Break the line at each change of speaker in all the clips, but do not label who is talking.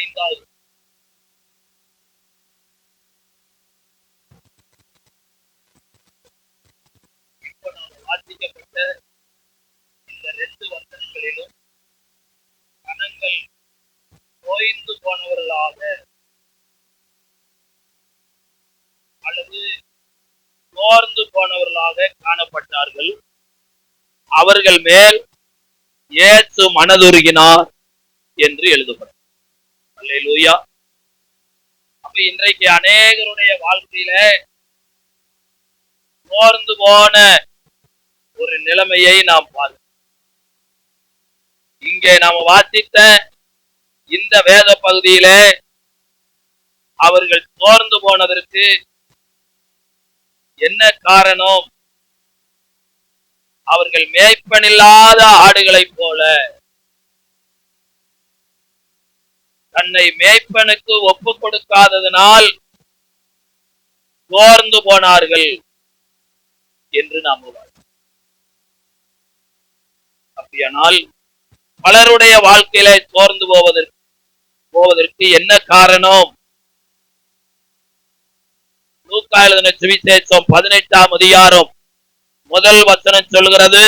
5வது இப்போ நாம் வாசிக்கப்பட்ட இந்த 2 வசனங்களிலும் ஜனங்கள் தோய்ந்து போனவர்களாக அல்லது சோர்ந்து போனவர்களாக காணப்பட்டார்கள். அவர்கள் மேல் இயேசு மனதுருகினார் என்று எழுதப்படும். அல்லேலூயா. அப்ப இன்றைக்கு அநேகருடைய வாழ்க்கையில சோர்ந்து போன ஒரு நிலைமையை நாம் பார்க்கிறோம். இங்கே நாம் வாசித்த இந்த வேத பகுதியில அவர்கள் சோர்ந்து போனதற்கு என்ன காரணம்? அவர்கள் மேய்ப்பனில்லாத ஆடுகளைப் போல தன்னை மேய்ப்பனுக்கு ஒப்பு கொடுக்காததனால் சோர்ந்து போனார்கள் என்று நாம் அப்படியானால் பலருடைய வாழ்க்கையில சோர்ந்து போவதற்கு என்ன காரணம்? லூக்கா எழுதின சுவிசேஷம் 18ஆம் அதிகாரம் 1 வசனம் சொல்கிறது,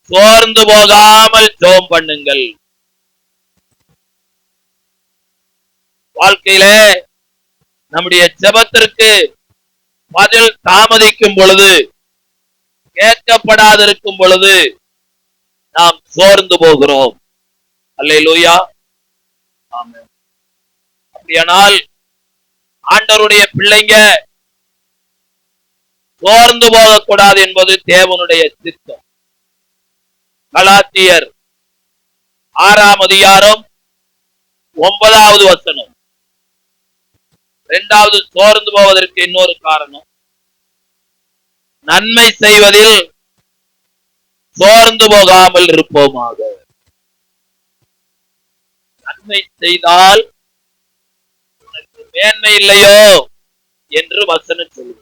சோர்ந்து போகாமல் ஜெபம் பண்ணுங்கள். வாழ்க்கையில நம்முடைய ஜெபத்திற்கு பதில் தாமதிக்கும் பொழுது, கேட்கப்படாதிருக்கும் பொழுது நாம் சோர்ந்து போகிறோம். அல்லேலூயா. ஆமென். அப்படியானால் ஆண்டவருடைய பிள்ளைங்க சோர்ந்து போகக்கூடாது என்பது தேவனுடைய சித்தம். கலாத்தியர் 6ஆம் அதிகாரம் 9வது வசனம். 2வது சோர்ந்து போவதற்கு இன்னொரு காரணம், நன்மை செய்வதில் சோர்ந்து போகாமல் இருப்போமாக. நன்மை செய்தால் உனக்கு மேன்மை இல்லையோ என்று வசனம் சொல்லுது.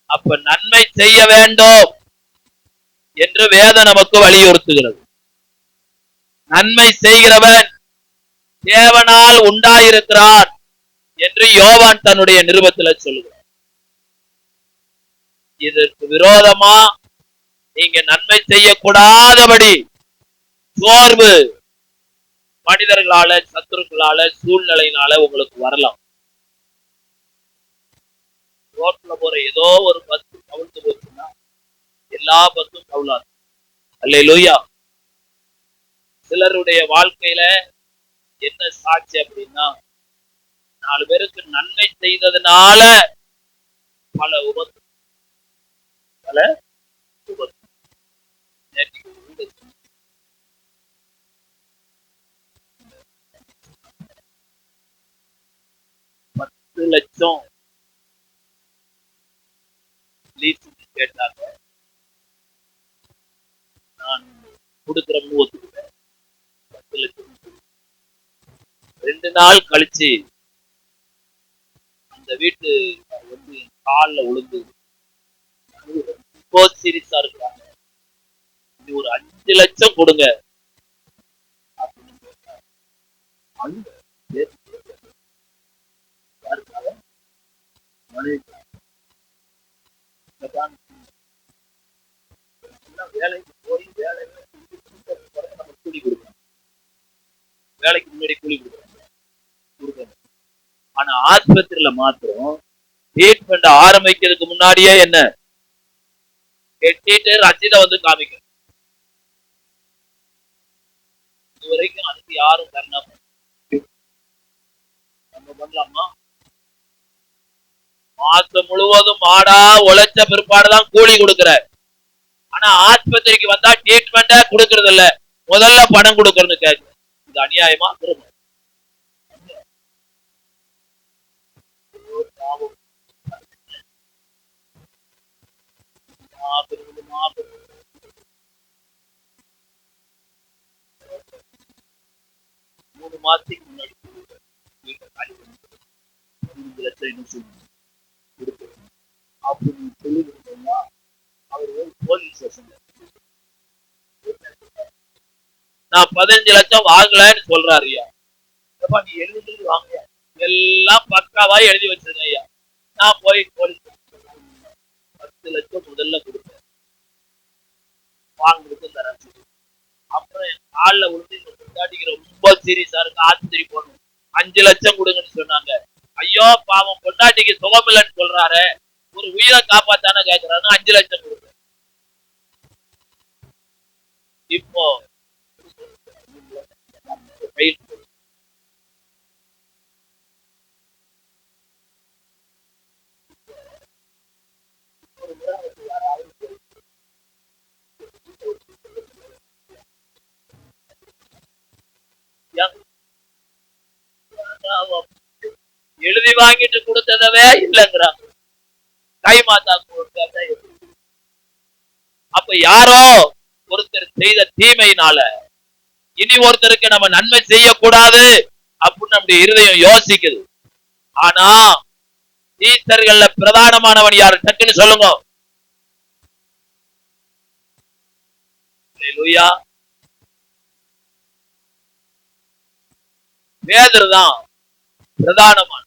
அப்ப நன்மை செய்ய வேண்டும் என்று வேதம் நமக்கு வலியுறுத்துகிறது. நன்மை செய்கிறவன் தேவனால் உண்டாயிருக்கிறான் என்று யோவான் தன்னுடைய நிருபத்தில் சொல்லுகிறார். இதற்கு விரோதமா நீங்க நன்மை செய்யக்கூடாதபடி சோர்வு மனிதர்களால, சத்துருக்களால, சூழ்நிலையினால உங்களுக்கு வரலாம். ரோட்ல போற ஏதோ ஒரு பஸ் கவிழ்ந்து போச்சுன்னா எல்லா பஸ்ஸும் கவுளாது. அல்லேலூயா. சிலருடைய வாழ்க்கையில என்ன சாட்சி அப்படின்னா, 4 பேருக்கு நன்மை செய்ததுனால பல உபத்து 10 லட்சம் கேட்டாங்க. நான் கொடுக்கிறேன்னு ஒத்துக்கிட்டேன். 10 லட்சம் 2 நாள் கழிச்சு அந்த வீட்டு வந்து காலில் விழுந்து சீரியஸா இருக்கிறாங்க. இது ஒரு 5 லட்சம் கொடுங்க. வேலைக்கு போய் கூலி கொடுக்கணும். வேலைக்கு முன்னாடி கூலி கொடுக்கணும். ஆனா ஆஸ்பத்திரியில மாத்திரம் ட்ரீட்மெண்ட் ஆரம்பிக்கிறதுக்கு முன்னாடியே என்ன கெட்டிட்டு ரசீதை வந்து காமிக்கணும். இதுவரைக்கும் அதுக்கு யாரும் தரணும் நம்ம பண்ணலாமா? மாசம் முழுவதும் மாடா உழைச்ச பிற்பாடுதான் கூலி கொடுக்கிற. ஆனா ஆஸ்பத்திரிக்கு வந்தா ட்ரீட்மெண்ட கொடுக்கறது இல்ல, முதல்ல பணம் கொடுக்கறது கேட்க. இது அநியாயமா? திரும்ப மூணு மாசத்துக்கு முன்னாடி அப்படின்னு சொல்லி கொடுத்தோம்னா அவர் போலீஸ் ஸ்டேஷன்ல நான் 15 லட்சம் வாங்கலன்னு சொல்றாருயா. நீ எழுதி வாங்க, எல்லாம் பக்காவா எழுதி வச்சிருங்க ஐயா. நான் போய் 10 லட்சம் முதல்ல கொடுப்பேன், வாங்குறது தரேன். அப்புறம் என் காலில் விழுந்து ரொம்ப சீரியஸா இருக்கு, ஆஸ்பத்திரி போகணும், 5 லட்சம் கொடுங்கன்னு சொன்னாங்க. ஐயோ பாவம், பொண்டாட்டிக்கு சுகமில்லைன்னு சொல்றாரு, ஒரு உயிரை காப்பாத்தானே கேட்கிறாரு, 5 லட்சம் கொடுங்க. இப்போ எழுதி வாங்கிட்டு கொடுத்ததவே இல்லைங்கிறாங்க, கை மாத்தா கொடுத்த. அப்ப யாரோ ஒருத்தர் செய்த தீமையினால இனி ஒருத்தருக்கு நம்ம நன்மை செய்யக்கூடாது அப்படின்னு நம்முடைய இருதயம் யோசிக்குது. ஆனா ஈஸ்டர்கள்ல பிரதானமானவன் யாரு? டக்குன்னு சொல்லுங்க. பேதுரு தான் பிரதானமான.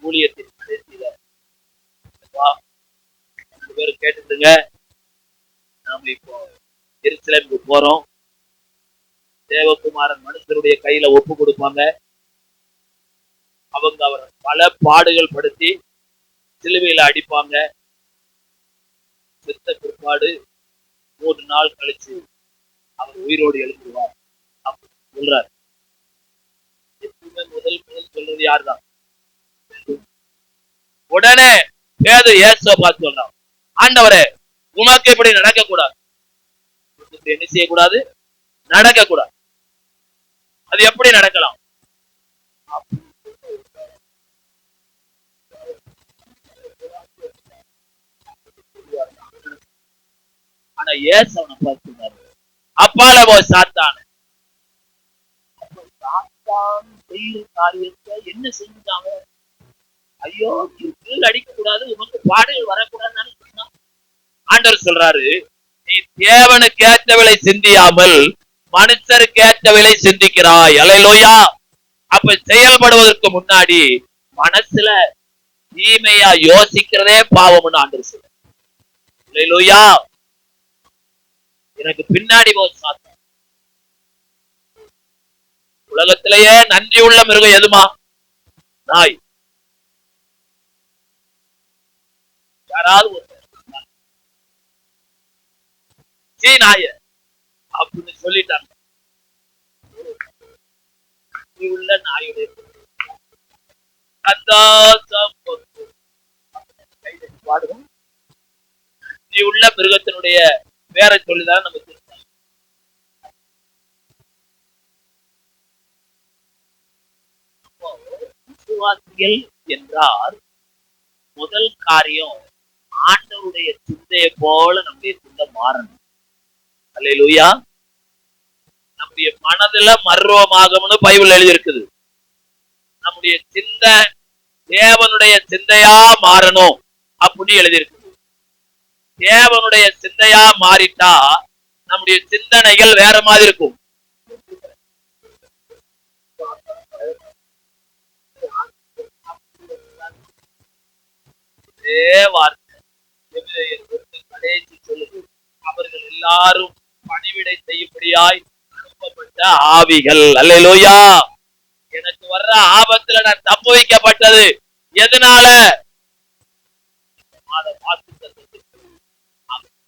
ஊழியத்தின் கடைசியில கேட்டுங்க, நாம இப்போ எருசலேமுக்கு போறோம். தேவகுமாரன் மனுஷருடைய கையில ஒப்பு கொடுப்பாங்க. அவங்க அவரை பல பாடுகள் படுத்தி சிலுவையில அடிப்பாங்க. செத்த பிற்பாடு 3 நாள் கழிச்சு அவர் உயிரோடு எழுந்துருவார் சொல்றார். முதல் சொல்றது யாருதான்? உடனே பேதுரு இயேசுவை பார்த்து சொல்றான், ஆண்டவரே உமக்கு இப்படி நடக்க கூடாது, என்ன செய்யக்கூடாது, நடக்க கூடாது. அது எப்படி நடக்கலாம்? ஆனா இயேசு அவனை பார்த்து சொன்னாரு, அப்பால போய் சாத்தான் செய்யற காரியத்தை என்ன செஞ்சாங்க? ஐயோ கீழ் அடிக்க கூடாது, உனக்கு பாடுகள் வரக்கூடாதுன்னு சொன்னா. ஆண்டவர் சொல்றாரு, நீ தேவனுக்கு ஏற்றவளை சிந்தியாமல் மனுஷருக்கு ஏற்றவளை சிந்திக்கிறாய். அல்லேலூயா. அப்ப செயல்படுவதற்கு முன்னாடி மனசுல தீமையா யோசிக்கிறதே பாவம்னு ஆண்டவர் சொல்றாரு. அல்லேலூயா. எனக்கு பின்னாடி போய் சாத்தான். உலகத்திலேயே நன்றி உள்ள மிருகம் எதுமா? நாய். யாராவது நாய அப்படின்னு சொல்லிட்டாங்க. உள்ள நாயுடைய உள்ள மிருகத்தினுடைய வேற சொல்லிதான் நம்ம விசுவாசிகள் என்றால் முதல் காரியம் ஆண்டவருடைய சிந்தையை போல நம்முடைய சிந்தை மாறணும். அல்லேலூயா. நம்முடைய மனதுல மர்வமாகும்னு பைபிள் எழுதி இருக்குது. நம்முடைய சிந்தை தேவனுடைய சிந்தையா மாறணும் அப்படின்னு எழுதி இருக்குது. தேவனுடைய சிந்தையா மாறிட்டா நம்முடைய சிந்தனைகள் வேற மாதிரி இருக்கும். கடைசி சொல்லுது, அவர்கள் எல்லாரும் பணிவிடை செய்யும்படியாய் அனுப்பப்பட்ட ஆவிகள். அல்லேலூயா. எனக்கு வர்ற ஆபத்துல நான் தப்பு வைக்கப்பட்டது எதனால?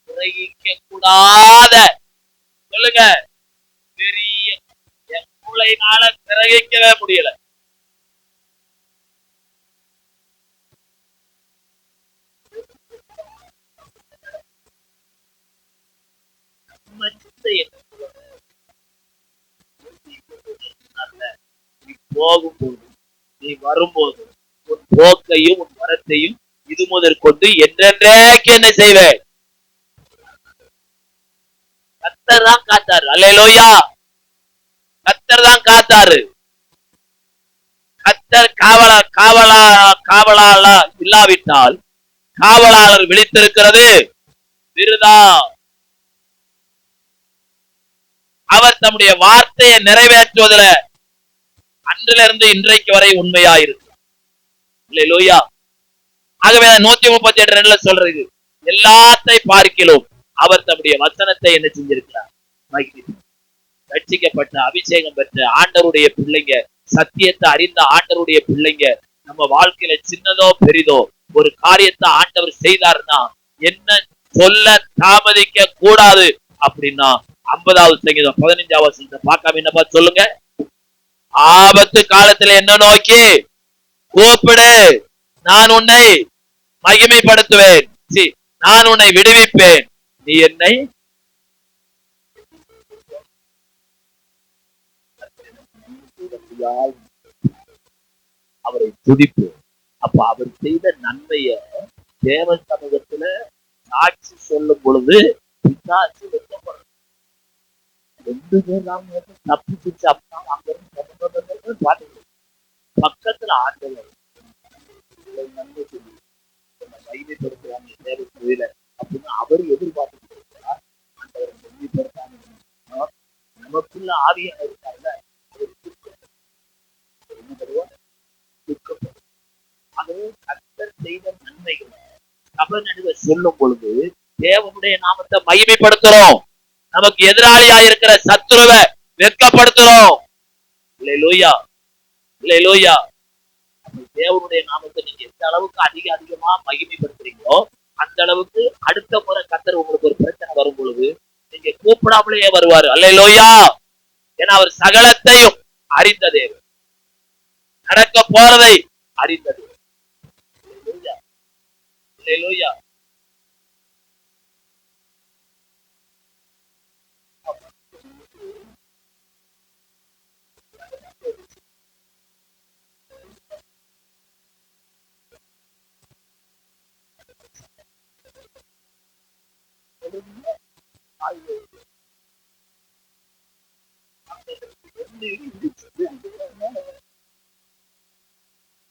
கிரகிக்க கூடாத சொல்லுங்க, பெரிய என் மூளையினால கிரகிக்கவே முடியல. நீ போகும்போது நீ வரும்போது உன் போக்கையும் உன் வரத்தையும் இது முதற்கொண்டு என்றென்றைக்கு என்ன செய்வேன்? கர்த்தர் தான் காத்தாரு. அல்லேலூயா. கர்த்தர் தான் காத்தாரு. கர்த்தர் காவலாளா இல்லாவிட்டால் காவலாளர் விழித்திருக்கிறது விருதா. அவர் தம்முடைய வார்த்தையை நிறைவேற்றுவதில் அன்றிலிருந்து இன்றைக்கு வரை உண்மையாயிருக்கிறார். ஆகவே 138 சொல்றது, எல்லாத்தை பார்க்கிலும் அவர் தம்முடைய வசனத்தை என்ன செஞ்சிருக்கிறார்? ரட்சிக்கப்பட்ட அபிஷேகம் பெற்ற ஆண்டவருடைய பிள்ளைங்க, சத்தியத்தை அறிந்த ஆண்டவருடைய பிள்ளைங்க, நம்ம வாழ்க்கையில சின்னதோ பெரிதோ ஒரு காரியத்தை ஆண்டவர் செய்தார்னா என்ன சொல்ல தாமதிக்க கூடாது. அப்படின்னா 50வது சங்கீதம் 15வது வசனத்தை பார்க்காம என்னப்பா சொல்லுங்க. ஆபத்து காலத்துல என்ன நோக்கி கூப்பிடு, நான் உன்னை மகிமைப்படுத்துவேன், நான் உன்னை விடுவிப்பேன், நீ என்னை அவரை துதிப்போம். அப்ப அவர் செய்த நன்மைய தேவ சமூகத்துல சாட்சி சொல்லும் பொழுது பிசாசு வெட்கப்படும். 2 பேர் தப்பிச்சு அங்கிருந்து பக்கத்துல ஆண்டவர் கைமைப்படுத்துவாங்க தேவ தொழில அப்படின்னு அவர் எதிர்பார்த்து ஆண்டவர் கைமைப்படுத்தாங்க. நமக்குள்ள ஆவியா இருக்காங்க. கர்த்தர் செய்த நன்மைகளை சபை நடுவே சொல்லும் பொழுது தேவனுடைய நாமத்தை மகிமைப்படுத்துறோம். நமக்கு எதிராளியா இருக்கிற சத்துருவை வெட்கப்படுத்துறோம். தேவனுடைய நாமத்தை நீங்க எந்த அளவுக்கு அதிகமா மகிமைப்படுத்துறீங்களோ அந்த அளவுக்கு அடுத்த முறை கர்த்தர் உங்களுக்கு ஒரு பிரச்சனை வரும் பொழுது நீங்க கூப்பிடாமலேயே வருவாரு. அல்லேலூயா. ஏன்னா அவர் சகலத்தையும் அறிந்த தேவன், நடக்க போறதை அறிந்தது.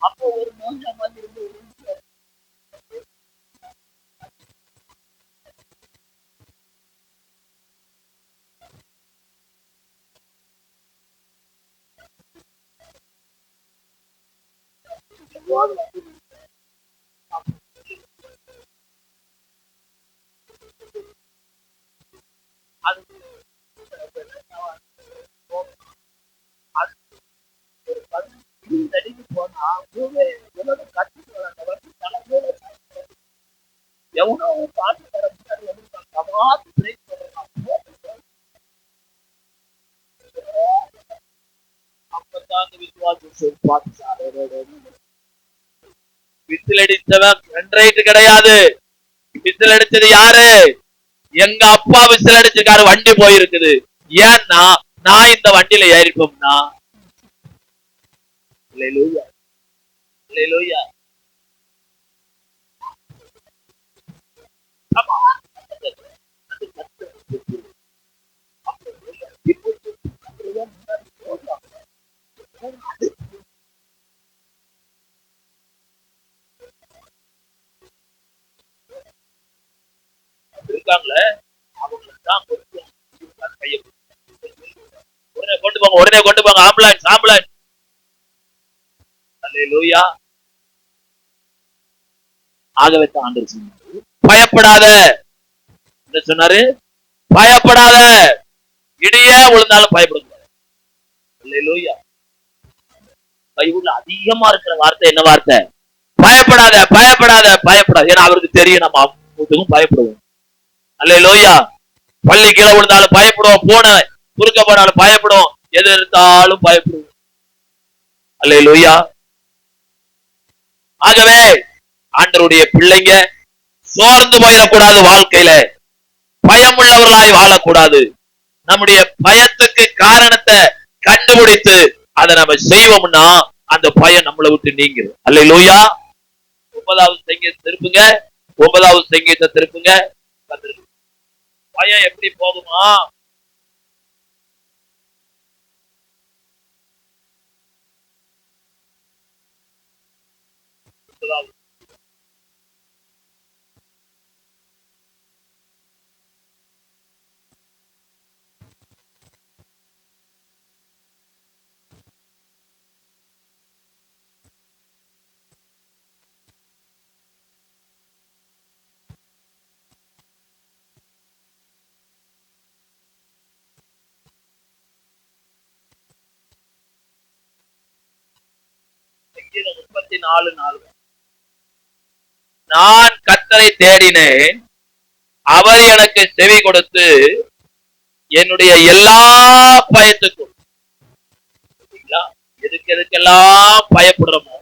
அப்போ ஒரு மோசம் வந்து விசிலடித்தவன் கண்ட்ரைட் கிடையாது. விசில் அடிச்சது யாரு? எங்க அப்பா விசில் அடிச்சிருக்காரு, வண்டி போயிருக்குது. ஏன்னா நான் இந்த வண்டியில ஏறிப்போம்னா இருக்காங்களே அவங்களுக்கு தான் உடனே கொண்டு போங்க ஆம்புலன்ஸ் ஆம்புலன்ஸ். அல்லேலூயா. ஆகவே தான் ஆண்டவர் சொன்னாரு, பயப்படாத என்ன சொன்னாரு? பயப்படாத. இடியே விழுந்தாலும் பயப்படக்கூடாது. அல்லேலூயா. பைபிள்ல அதிகமா இருக்கிற வார்த்தை என்ன வார்த்தை? பயப்படாத பயப்படாத பயப்படாத. ஏன்னா அவருக்கு தெரியும் நம்ம அம்முக்கும் பயப்படுவோம். அல்லேலூயா. பள்ளி கீழே விழுந்தாலும் பயப்படுவோம், பூனை குறுக்க போனாலும் பயப்படுவோம், எது இருந்தாலும் பயப்படுவோம். அல்லேலூயா. ஆகவே ஆண்டவருடைய பிள்ளைங்க சோர்ந்து போயிடக்கூடாது, வாழ்க்கையில பயமுள்ளவர்களாய் வாழக்கூடாது. நம்முடைய பயத்துக்கு காரணத்தை கண்டுபிடித்து அதை நம்ம செய்வோம்னா அந்த பயம் நம்மளை விட்டு நீங்கிடும். அல்லேலூயா. 9வது சங்கீதத்தை திருப்புங்க. 9வது சங்கீதத்தை திருப்புங்க. பயம் எப்படி போகுமா? 54:4. நான் கர்த்தரை தேடினேன், அவர் எனக்கு செவி கொடுத்து என்னுடைய எல்லா பயத்துக்கும், எதுக்கெல்லாம் பயப்படுறோமோ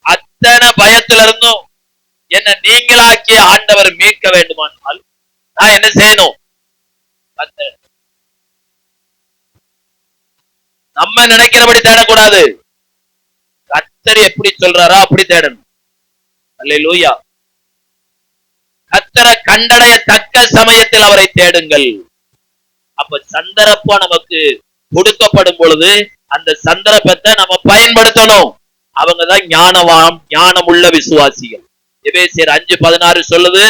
அத்தனை பயத்துல இருந்தும் என்ன நீங்களாக்கி ஆண்டவர் மீட்க வேண்டுமானால் நான் என்ன செய்யணும்? நம்ம நினைக்கிறபடி தேடக்கூடாது. கர்த்தர் எப்படி சொல்றாரோ அப்படி தேடணும். அல்லேலூயா. கர்த்தரை கண்டடைய தக்க சமயத்தில் அவரை தேடுங்கள். அப்ப சந்தர்ப்பம் நமக்கு கொடுக்கப்படும் பொழுது அந்த சந்தர்ப்பத்தை நம்ம பயன்படுத்தணும். அவங்கதான் ஞானம் உள்ள விசுவாசிகள். எபேசியர் 5:16 சொல்லுது,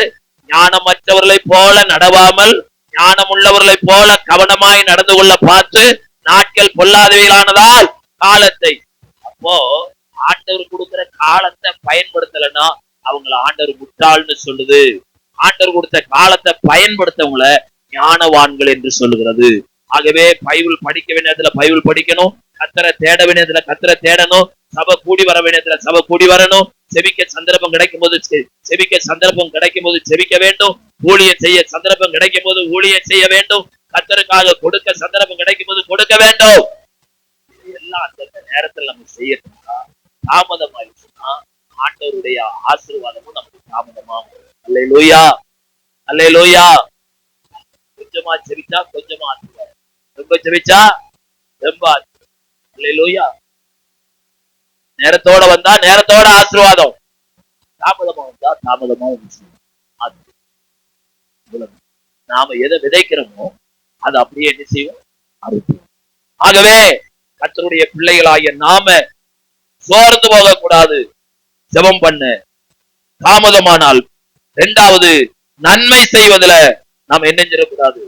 ஞானமற்றவர்களை போல நடவாமல் ஞானம் உள்ளவர்களை போல கவனமாய் நடந்து கொள்ள பார்த்து நாட்கள் பொல்லாதவைகளானதால் காலத்தை. அப்போ ஆண்டவர் கொடுக்கிற காலத்தை பயன்படுத்தலைன்னா அவங்கள ஆண்டவர் முட்டாள்னு சொல்லுது. ஆண்டவர் கொடுத்த காலத்தை பயன்படுத்தவங்கள ஞானவான்கள் என்று சொல்லுகிறது. ஆகவே பைபிள் படிக்க வேண்டியதுல பைபிள் படிக்கணும், கர்த்தரை தேட வேண்டியதுல கர்த்தரை தேடணும், சபை கூடி வர வேண்டியதுல சபை கூடி வரணும், செபிக்க சந்தர்ப்பம் கிடைக்கும் போது செபிக்க சந்தர்ப்பம் கிடைக்கும் போது செபிக்க வேண்டும், ஊழியம் செய்ய சந்தர்ப்பம் கிடைக்கும் போது ஊழியம் செய்ய வேண்டும், கர்த்தருக்காக கொடுக்க சந்தர்ப்பம் கிடைக்கும் போது கொடுக்க வேண்டும். எல்லாம் அந்த நேரத்தில் நம்ம செய்யணும்னா தாமதமாயிடுச்சுன்னா ஆண்டவருடைய ஆசீர்வாதமும் நமக்கு தாமதமாகும். அல்லேலூயா, அல்லேலூயா. கொஞ்சமா செபிச்சா கொஞ்சமா ஆசீர்வாதம், ரொம்ப செபிச்சா ரொம்ப ஆசீர்வாதம். அல்லேலூயா. நேரத்தோட வந்தா நேரத்தோட ஆசீர்வாதம், தாமதமா வந்தா தாமதமா நாம எதை விதைக்கிறோமோ அது அப்படியே என்ன செய்வோம்? அறுப்போம். ஆகவே கர்த்தருடைய பிள்ளைகளாகிய நாம சோர்ந்து போகக்கூடாது. ஜெபம் பண்ண தாமதமானால், இரண்டாவது நன்மை செய்வதில் நாம் என்ன செய்யக்கூடாது?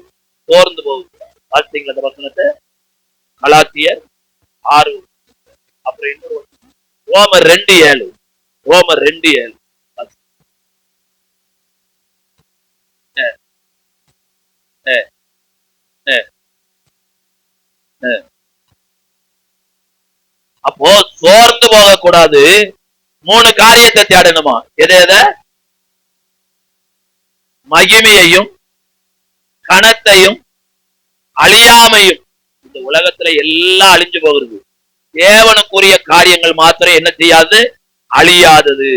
சோர்ந்து போகக்கூடாது. பார்த்தீங்களா இந்த வசனத்தை? கலாத்தியர் 6. அப்புறம் இன்னொரு ரோமர் 2:7. ரோமர் 2:7. அப்போ சோர்ந்து போகக்கூடாது. 3 காரியத்தை தேடணுமா? எதை? மகிமையையும் கணத்தையும் அழியாமையும். இந்த உலகத்துல எல்லாம் அழிஞ்சு போகிறது. தேவனுக்குரிய காரியங்கள் மாத்திரம் என்ன செய்யாது? அழியாதது.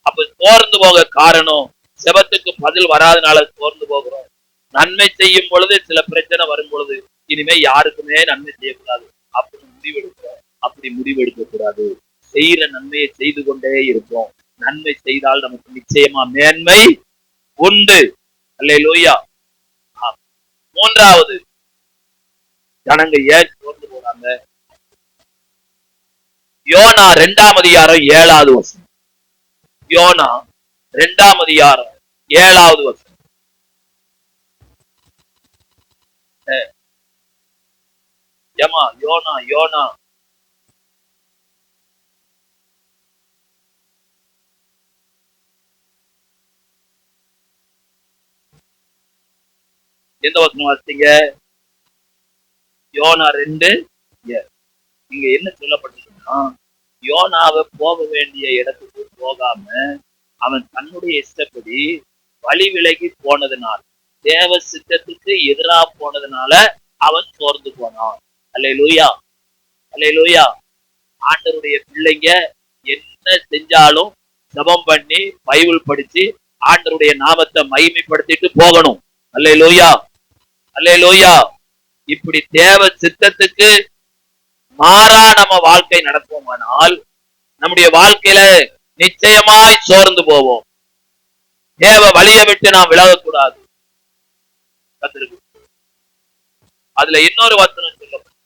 அப்ப சோர்ந்து போக காரணம் செபத்துக்கு பதில் வராதனால சோர்ந்து போகிறோம். நன்மை செய்யும் பொழுது சில பிரச்சனை வரும் பொழுது இனிமே யாருக்குமே நன்மை செய்யக்கூடாது அப்படி முடிவெடுக்கிறோம். அப்படி முடிவெடுக்க கூடாது. செய்யற நன்மையை செய்து கொண்டே இருப்போம். நன்மை செய்தால் நமக்கு நிச்சயமா மேன்மை உண்டு. அல்லேலூயா. மூன்றாவது, ஜனங்க ஏன் சோர்ந்து போறாங்க? யோனா 2ஆம் அதிகாரம் 7வது வசனம். யோனா 2ஆம் அதிகாரம் 7வது வசனம். ஏமா யோனா யோனா எந்த வசனம் வாசிங்க? யோனா 2. இங்க என்ன சொல்லப்பட்டிருக்குன்னா, யோனாவை போக வேண்டிய இடத்துக்கு போகாம அவன் தன்னுடைய இஷ்டப்படி வழி விலகி போனதுனால, தேவ சித்தத்துக்கு எதிராக போனதுனால அவன் சோர்ந்து போனான். அல்லேலூயா, அல்லேலூயா. ஆண்டவருடைய பிள்ளைங்க என்ன செஞ்சாலும் ஜெபம் பண்ணி பைபிள் படிச்சு ஆண்டவருடைய நாமத்தை மகிமைப்படுத்திட்டு போகணும். அல்லேலூயா, அல்லேலூயா. இப்படி தேவ சித்தத்துக்கு மாறா நம்ம வாழ்க்கை நடப்போமானால் நம்முடைய வாழ்க்கையில நிச்சயமாய் சோர்ந்து போவோம். தேவ வழியை விட்டு நாம் விலகக்கூடாது. அதுல இன்னொரு வசனம் சொல்லப்படும்.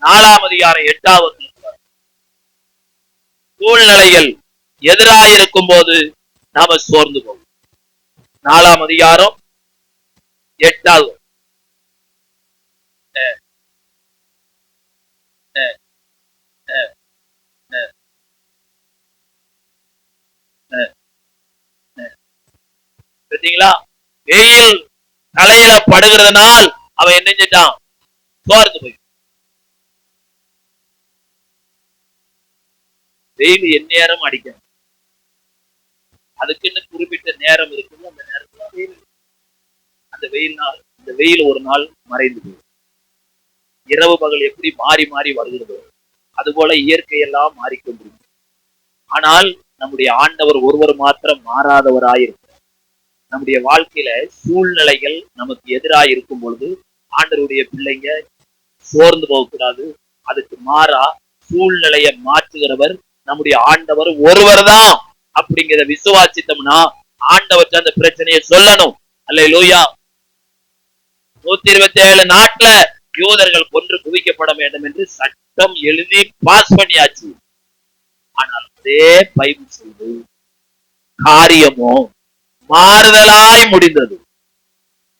4ஆம் அதிகாரம் 8வது வசனம். சூழ்நிலைகள் எதிராயிருக்கும் போது நாம சோர்ந்து போவோம். 4ஆம் அதிகாரம் 8வது. பார்த்தீங்களா? வெயில் தலையில படுகிறதுனால் அவன் என்ன செஞ்சான்? சோர்ந்து போய். வெயில் எந்நேரம் அடிக்கணும். அதுக்குன்னு குறிப்பிட்ட நேரம் இருக்குது. அந்த நேரத்துல வெயில், அந்த வெயில் ஒரு நாள் மறைந்து போகும். இரவு பகல் எப்படி மாறி மாறி வருகிறது, அதுபோல இயற்கையெல்லாம் மாறிக்கொண்டிருக்கும். ஆனால் நம்முடைய ஆண்டவர் ஒருவர் மாத்திரம் மாறாதவராயிருக்கிறார். நம்முடைய வாழ்க்கையில சூழ்நிலைகள் நமக்கு எதிராக இருக்கும் பொழுது ஆண்டவருடைய பிள்ளைங்க சோர்ந்து போகக்கூடாது. அதுக்கு மாறா சூழ்நிலையை மாற்றுகிறவர் நம்முடைய ஆண்டவர் ஒருவர் தான் அப்படிங்கிற விசுவாசித்தோம்னா ஆண்டவர்கிட்ட அந்த பிரச்சனையை சொல்லணும். அல்லேலூயா. 127 நாட்டுல யூதர்கள் கொன்று குவிக்கப்பட வேண்டும் என்று சட்டம் எழுதி பாஸ் பண்ணியாச்சு. ஆனால் அதே பைபிள் சொல்லுது, காரியமோ மாறுதலாய் முடிந்தது.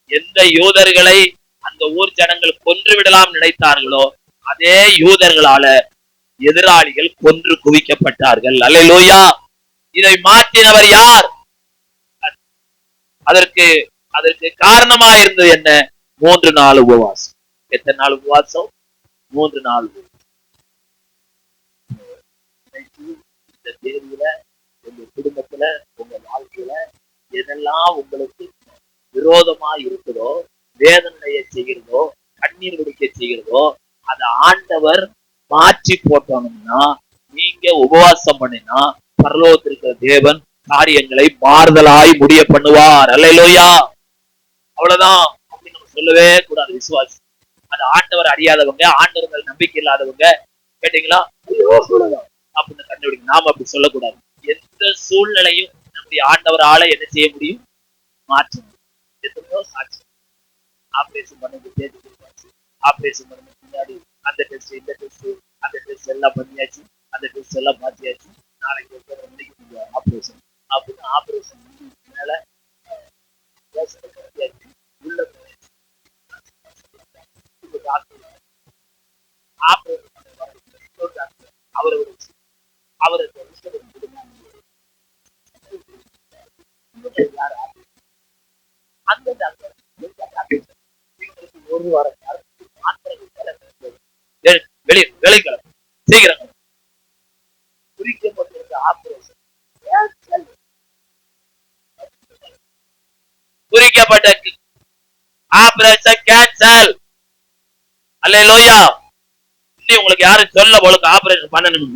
எந்த யூதர்களை அந்த ஊர் ஜனங்கள் கொன்று விடலாம் நினைத்தார்களோ அதே யூதர்களால எதிராளிகள் கொன்று குவிக்கப்பட்டார்கள். அல்லேலூயா. இதை மாற்றினவர் யார்? அதற்கு அதற்கு காரணமா இருந்தது என்ன? 3 நாள் உபவாசம். எத்தனை நாள் உபவாசம்? 3 நாள். இந்த தேர்வுல, உங்க குடும்பத்துல, உங்க வாழ்க்கையில எதெல்லாம் உங்களுக்கு விரோதமா இருக்குதோ, வேதனையை செய்கிறதோ, கண்ணீர் குடிக்க செய்கிறதோ, அதை ஆண்டவர் மாற்றி போட்டோம்னா, நீங்க உபவாசம் பண்ணினா பரலோகத்திற்கு தேவன் காரியங்களை மாறுதலாய் முடிய பண்ணுவார். அல்லேலூயா. அவ்வளவுதான். அப்படி நம்ம சொல்லவே கூடாது. விசுவாசி அது ஆண்டவர் அறியாதவங்க, ஆண்டவர் மேல் நம்பிக்கை இல்லாதவங்க கேட்டீங்களா, அப்படின்னு கண்டுபிடிங்க. நாம அப்படி சொல்லக்கூடாது. எந்த சூழ்நிலையும் நம்முடைய ஆண்டவரால என்ன செய்ய முடியும்? மாற்ற முடியும். எத்தனையோ சாட்சி. ஆபரேஷன் பண்ணி ஆபரேஷன் பண்ண முன்னாடி அந்த டெஸ்ட், இந்த டெஸ்ட், அந்த டெஸ்ட் எல்லாம் பண்ணியாச்சு, அந்த டெஸ்ட் எல்லாம் மாற்றியாச்சு, நாளைக்கு ஆபரேஷன் அப்படின்னு ஆபரேஷன் மேல உள்ள ஒரு வாரம் வெளிக்கிழமை சீக்கிரம் குறிக்கப்பட்டிருக்க ஆபரேஷன் குறிக்கப்பட்ட ஆபரேஷன் கேன்சல். அல்லேலூயா. உங்களுக்கு யாரும் சொல்ல உங்களுக்கு ஆபரேஷன் பண்ணணும்,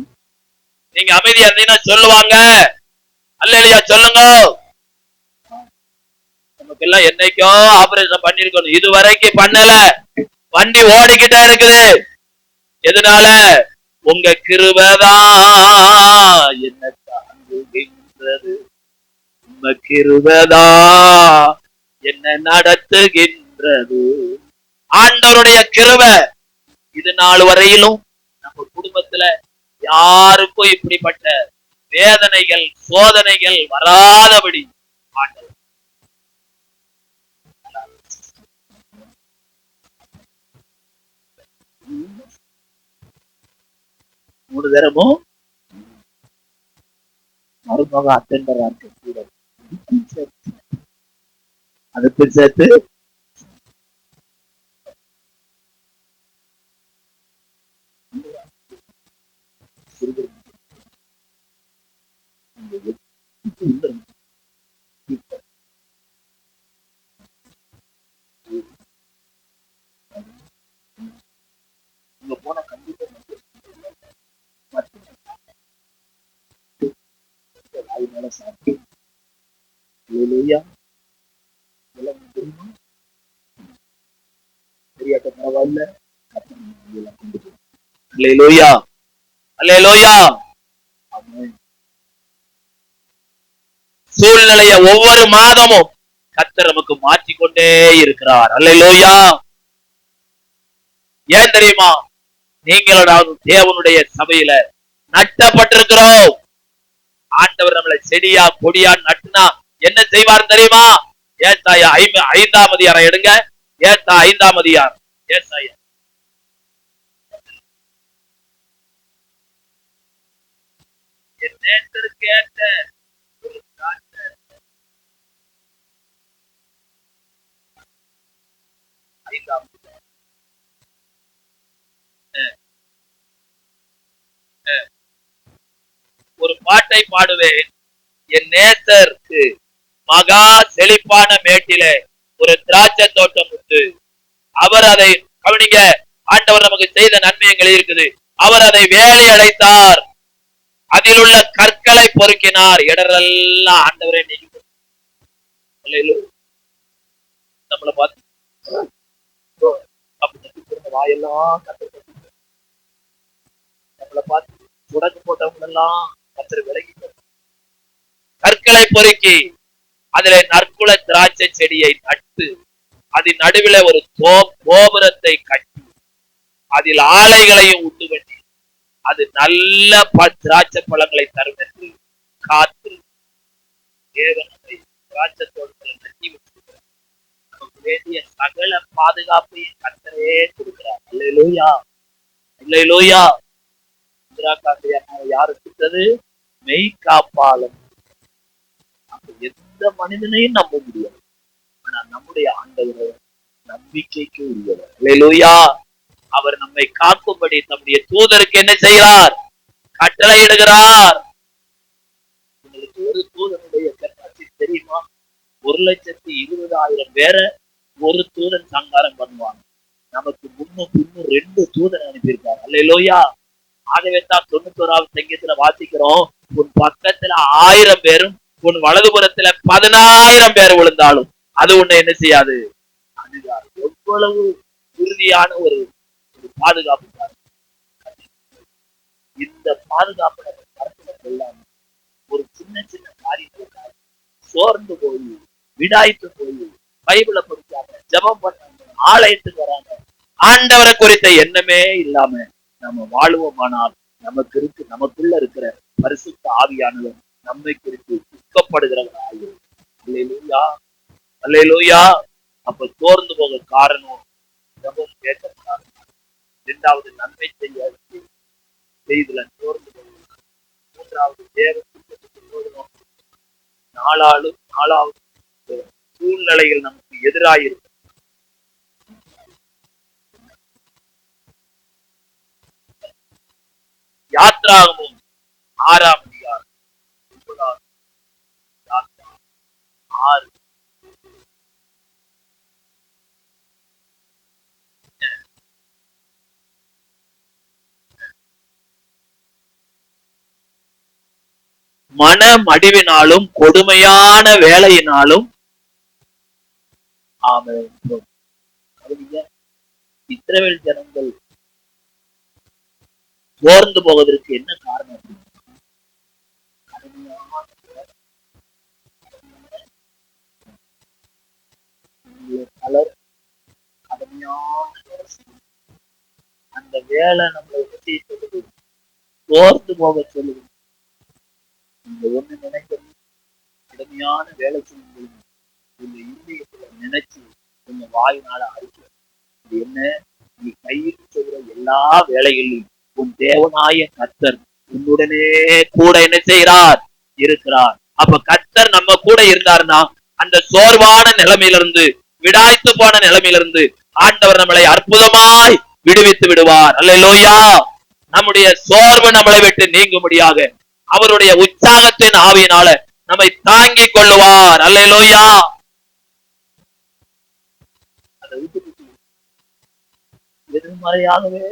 நீங்க அமைதியா இருந்தீங்கன்னா சொல்லுவாங்க. அல்லேலூயா சொல்லுங்க. நமக்கு எல்லாம் என்னைக்கோ ஆபரேஷன் பண்ணிருக்கணும், இதுவரைக்கும் பண்ணல. வண்டி ஓடிக்கிட்டே இருக்குது. எதனால? உங்க கிருபைதான் என்ன தாங்குகின்றது, உங்க கிருபைதான் என்ன நடத்துகின்றது. ஆண்டவருடைய கிருபை இது நாள் வரையிலும் நம்ம குடும்பத்துல யாருக்கும் இப்படிப்பட்ட வேதனைகள் சோதனைகள் வராதபடி ஆண்டவர் 3 தரமும் மருமக அட்டெண்டரா இருக்க கூட அதுக்கு சேர்த்து போன கண்டிப்பா சூழ்நிலைய ஒவ்வொரு மாதமும் கர்த்தர் நமக்கு மாற்றிக்கொண்டே இருக்கிறார். அல்லேலூயா. ஏன் தெரியுமா? நீங்களோட தேவனுடைய சபையில நட்டப்பட்டிருக்கிறோம். ஆண்டவர் நம்மளை செடியா கொடியா நட்டுனா என்ன செய்வார் தெரியுமா? ஏசாயா 5ஆம் அதிகாரம் எடுங்க. ஏசா 5ஆம் அதிகாரம். ஏசாயா என் நேசருக்கு ஏற்ற ஒரு காற்று 5ஆம் ஒரு பாட்டை பாடுவேன். என் நேசருக்கு மகா செழிப்பான மேட்டிலே ஒரு திராட்சை தோட்டம் உண்டு. அவர் அதை கவனிங்க, ஆண்டவர் நமக்கு செய்த நன்மைகள் இருக்குது. அவர் அதை வேலை அடைத்தார், அதில் உள்ள கற்களை பொறுக்கினார், இடரெல்லாம் ஆண்டவரே நீக்கி நம்மளை பார்த்து வாயெல்லாம் நம்மளை பார்த்து உடக்கு போட்டவங்க எல்லாம் கத்திர விலகி கற்களை பொறுக்கி அதிலே நற்குல திராட்சை செடியை நட்டு அதன் நடுவில் ஒரு கோபுரத்தை கட்டி அதில் ஆலைகளையும் உண்டு பண்ணி அது நல்ல திராட்சை பழங்களை தரும் என்று காத்து தேவனை திராட்சை தோட்டத்தில் நட்டி வச்சிருக்கிறார். நமக்கு வேண்டிய சகல பாதுகாப்பையும் கர்த்தரே கொடுக்கிறார். அல்லேலூயா, அல்லேலூயா. இந்திரா காந்தி யாரு கொடுத்தது? மெய்காப்பாளன். எந்த மனிதனையும் நம்ப முடியாது, ஆனா நம்முடைய ஆண்டவர் நம்பிக்கைக்கு உரியவர். அல்லேலூயா. அவர் நம்மை காக்கும்படி நம்முடைய தூதருக்கு என்ன செய்கிறார்? கட்டளை இடுகிறார். உங்களுக்கு ஒரு தூதனுடைய கட்டாட்சி தெரியுமா? 1,20,000 பேரை ஒரு தூதன் சங்காரம் பண்ணுவாங்க. நமக்கு முன்னும் பின்னும் 2 தூதன் அனுப்பியிருக்காரு. அல்லேலூயா. ஆகவே தான் 91வது சங்கீதத்துல வாசிக்கிறோம், உன் பக்கத்துல 1000 பேரும் உன் வலதுபுறத்துல 10,000 பேர் விழுந்தாலும் அது உன்னை என்ன செய்யாது. அதுதான் எவ்வளவு உறுதியான ஒரு பாதுகாப்பு. இந்த பாதுகாப்பு ஒரு சின்ன சின்ன காரியங்களுக்காக சோர்ந்து போய் விடாய்த்து போய் பைபிளை படிச்சாங்க, ஜெபம் பண்ணாங்க, ஆலயத்துக்கு வராங்க, ஆண்டவரை குறித்த எண்ணமே இல்லாம நம்ம வாழ்வோமானால் நமக்குள்ள இருக்கிற பரிசுத்த ஆவியானவர் நம்மை குறித்து துக்கப்படுகிறவராக. அல்லேலூயா, அல்லேலூயா. அப்ப சோர்ந்து போக காரணம் ஜெபம் கேட்க காரணம். 2வது நன்மை செய்துல சோர்ந்து போக. 3வது தேவன். 4வது சூழ்நிலைகள் நமக்கு எதிராயிருக்கும். யாத்ராகமும் 6ஆம் அதிகாரம் 6. மன மடிவினாலும் கொடுமையான வேலையினாலும் இஸ்ரவேல் ஜனங்கள் சோர்ந்து போவதற்கு என்ன காரணம்? அந்த வேலை நம்மளை உதவி சொல்லுது, சோர்ந்து போக சொல்லுது. நீங்க ஒண்ணு நினைக்கிறது, கடுமையான வேலை செய்யும்போது உங்க இந்தியத்துல நினைச்சு உங்க வாயினால அறிக்கை என்ன? நீ கையில் செய்கிற எல்லா வேலைகளிலும் உன் தேவனாய கர்த்தர் உன்னுடனே கூட என்ன செய்கிறார்? இருக்கிறார். அப்ப கர்த்தர் நம்ம கூட இருந்தாருன்னா அந்த சோர்வான நிலைமையிலிருந்து, விடாய்த்து போன நிலைமையிலிருந்து ஆண்டவர் நம்மளை அற்புதமாய் விடுவித்து விடுவார். அல்லேலூயா. நம்முடைய சோர்வு நம்மளை விட்டு நீங்கும்படியாக அவருடைய உற்சாகத்தின் ஆவியினால நம்மை தாங்கிக் கொள்ளுவார். அல்லேலூயா. எதிர்மறையாகவே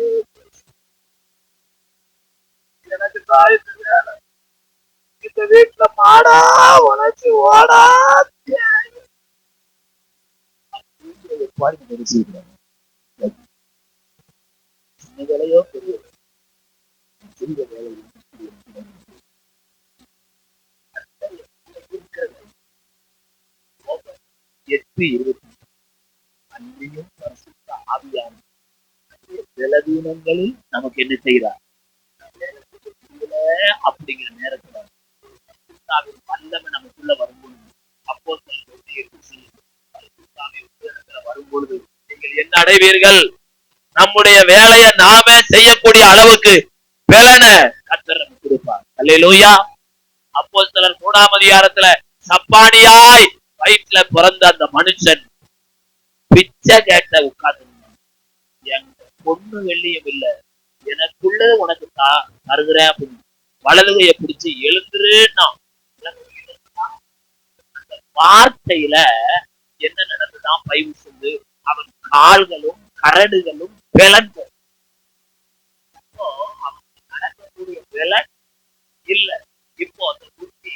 எனக்கு தாய் இந்த வீட்டுல மாடா உனக்கு ஓடா சின்ன வேலையோ பெரிய சிறிய வேலையோ 8:20 அன்றையும் பரிசுத்த ஆவியான பலவீனங்களில் நமக்கு என்ன செய்கிறார்? அப்படிங்கிற நேரத்துல வல்லமை நமக்குள்ள வரும்பொழுது, அப்போ வரும்பொழுது நீங்கள் என்ன அடைவீர்கள்? நம்முடைய வேலையை நாமே செய்யக்கூடிய அளவுக்கு பலனை கர்த்தர் நமக்கு கொடுப்பார். அல்லேலூயா. அப்போஸ்தலர் 3ஆம் அதிகாரத்துல சப்பானியாய் வயிற்றுல பிறந்த அந்த மனுஷன் பிச்சை கேட்ட உட்கார்ந்து, எங்க பொண்ணு வெள்ளியும் இல்ல, எனக்குள்ள உனக்கு தருகிறேன் அப்படின்னு வலதுகையை பிடிச்சு எழுந்துருன்னா வார்த்தையில என்ன நடந்துதான் பைபிள் சொல்லு, அவன் கால்களும் கரடுகளும் பிளந்து நடக்கக்கூடிய விலன் இல்ல. இப்போ அந்த புத்தி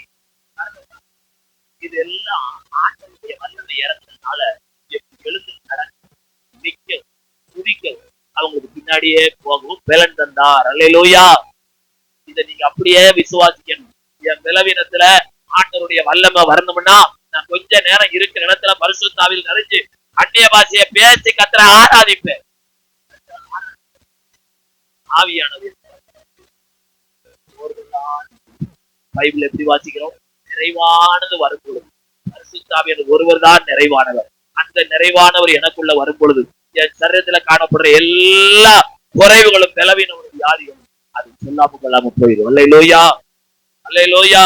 இதெல்லாம் ஆண்டவருடைய வல்லமை இறங்குறதுனால எழுந்து நடக்க நிக்க குதிக்க அவங்களுக்கு பின்னாடியே போகவும் பலன் தந்தார். அல்லேலூயா. இதை நீங்க அப்படியே விசுவாசிக்கணும். என் பலவீனத்துல ஆண்டவருடைய வல்லமை வரணும்னா நான் கொஞ்ச நேரம் இருக்கிற இடத்துல பரிசுத்தாவில் நிறைஞ்சு அந்நிய பாஷையை பேசி கத்திர ஆராதிப்பேன். ஆவியானது பைபிள் எப்படி வாசிக்கிறோம்? நிறைவானது வரும் பொழுது பரிசுத்தாவியானவர் ஒருவர் தான் நிறைவானவர். அந்த நிறைவானவர் எனக்குள்ள வரும் பொழுது என் சரீரத்துல காணப்படுற எல்லா குறைவுகளும் பலவீனங்களும் வியாதிகளும் அது சொல்லாம கொள்ளாம போயிடும். அல்லேலூயா, அல்லேலூயா.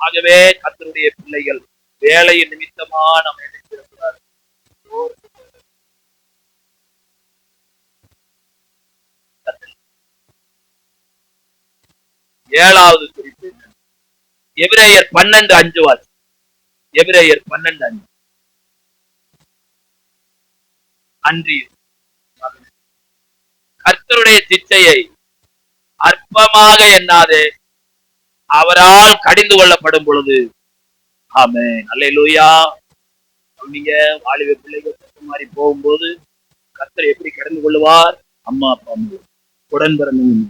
ஆகவே கர்த்தருடைய பிள்ளைகள் வேலையின் நிமித்தமா நம்ம நினைச்சிருக்கிறார். 7வது குறிப்பு எபிரேயர் 12:5 வாசி. எபிரேயர் 12:5. அன்றி கர்த்தருடைய சிச்சையை அற்பமாக எண்ணாதே, அவரால் கடிந்து கொள்ளப்படும் பொழுது. ஆமென், அல்லேலூயா. நீங்க வாலிப பிள்ளைகள் மாதிரி போகும்போது கர்த்தர் எப்படி கடந்து கொள்ளுவார்? அம்மா அப்பா உடன் பிறந்தவங்க